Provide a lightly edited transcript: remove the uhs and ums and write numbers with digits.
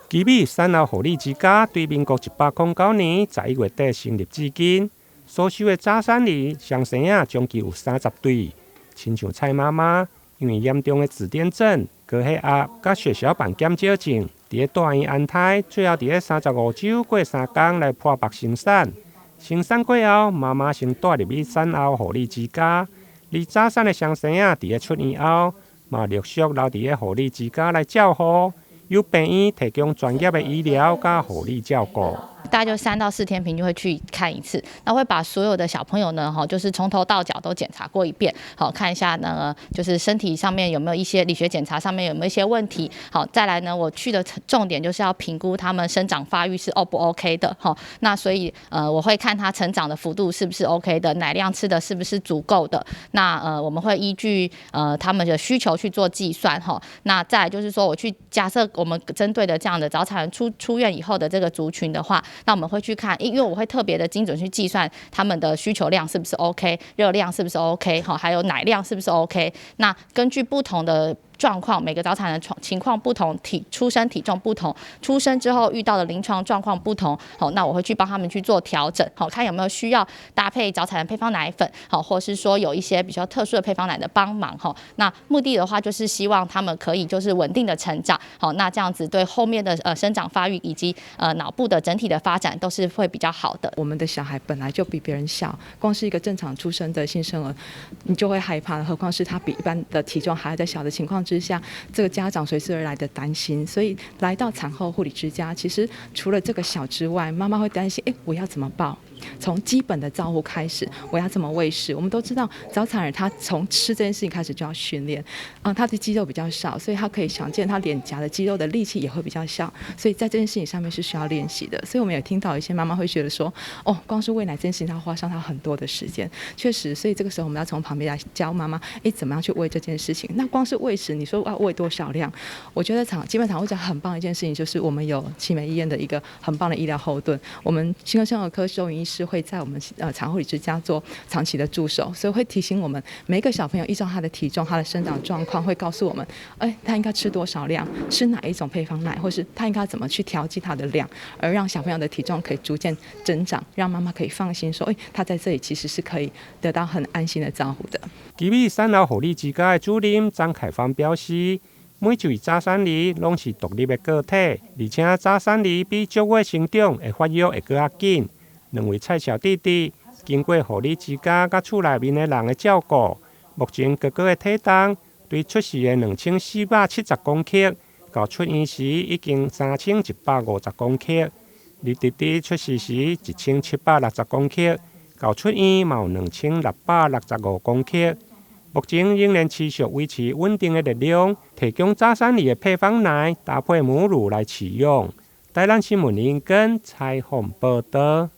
基美产后护理之家对民国109年11月底成立至今，所收的早产儿双生仔总计有30对。亲像蔡妈妈，因为严重的紫癜症、高血压、甲血小板减少症，伫大医安胎，最后伫35周过3天来破腹生产。生产过后，妈妈先带入去产后护理之家。而早产的双生仔伫出院后，嘛陆续留伫护理之家来照护。由病院提供专业的医疗加护理照顾。大概就3到4天平均会去看一次，那会把所有的小朋友呢，就是从头到脚都检查过一遍，好看一下呢，就是身体上面有没有一些理学检查上面有没有一些问题，好，再来呢，我去的重点就是要评估他们生长发育是 O 不 OK 的，好，那所以我会看他成长的幅度是不是 OK 的，奶量吃的是不是足够的，那我们会依据他们的需求去做计算，哈，那再来就是说我去假设我们针对的这样的早产人出院以后的这个族群的话。那我们会去看，因为我会特别的精准去计算他们的需求量是不是 OK， 热量是不是 OK， 还有奶量是不是 OK。那根据不同的状况，每个早产的情况不同，出生体重不同，出生之后遇到的临床状况不同，好，那我会去帮他们去做调整，好，看有没有需要搭配早产的配方奶粉，好，或是说有一些比较特殊的配方奶的帮忙，哈，那目的的话就是希望他们可以就是稳定的成长，好，那这样子对后面的生长发育以及脑部的整体的发展都是会比较好的。我们的小孩本来就比别人小，光是一个正常出生的新生儿，你就会害怕了，何况是他比一般的体重还在小的情况之下，这个家长随之而来的担心，所以来到产后护理之家，其实除了这个小之外，妈妈会担心，我要怎么抱？从基本的照护开始，我要怎么喂食？我们都知道，早产儿他从吃这件事情开始就要训练，他的肌肉比较少，所以他可以想见他脸颊的肌肉的力气也会比较小，所以在这件事情上面是需要练习的。所以我们也听到一些妈妈会觉得说，光是喂奶这件事情，他花上他很多的时间，确实，所以这个时候我们要从旁边来教妈妈，怎么样去喂这件事情。那光是喂食，你说要喂多少量？我觉得基本上会讲很棒的一件事情，就是我们有奇美医院的一个很棒的医疗后盾，我们新生生儿科周云医师会在我们产后护理之家做长期的助手，所以会提醒我们每一个小朋友依照他的体重、他的生长状况，会告诉我们，他应该吃多少量，吃哪一种配方奶，或是他应该怎么去调剂他的量，而让小朋友的体重可以逐渐增长，让妈妈可以放心说，他在这里其实是可以得到很安心的照顾的。基美产后护理之家的主任张凯芳表示，每一位早产儿拢是独立的个体，而且早产儿比足月成长会发育会更加紧。2位菜小弟弟经过护理之家甲厝内面的人的照顾，目前哥哥的体重对出世的2470公克，到出院时已经3150公克，而弟弟出世时1760公克，到出院嘛有2665公克。目前仍然持续维持稳定的力量，提供早产儿的配方奶搭配母乳来使用。台南新闻林根采访报道。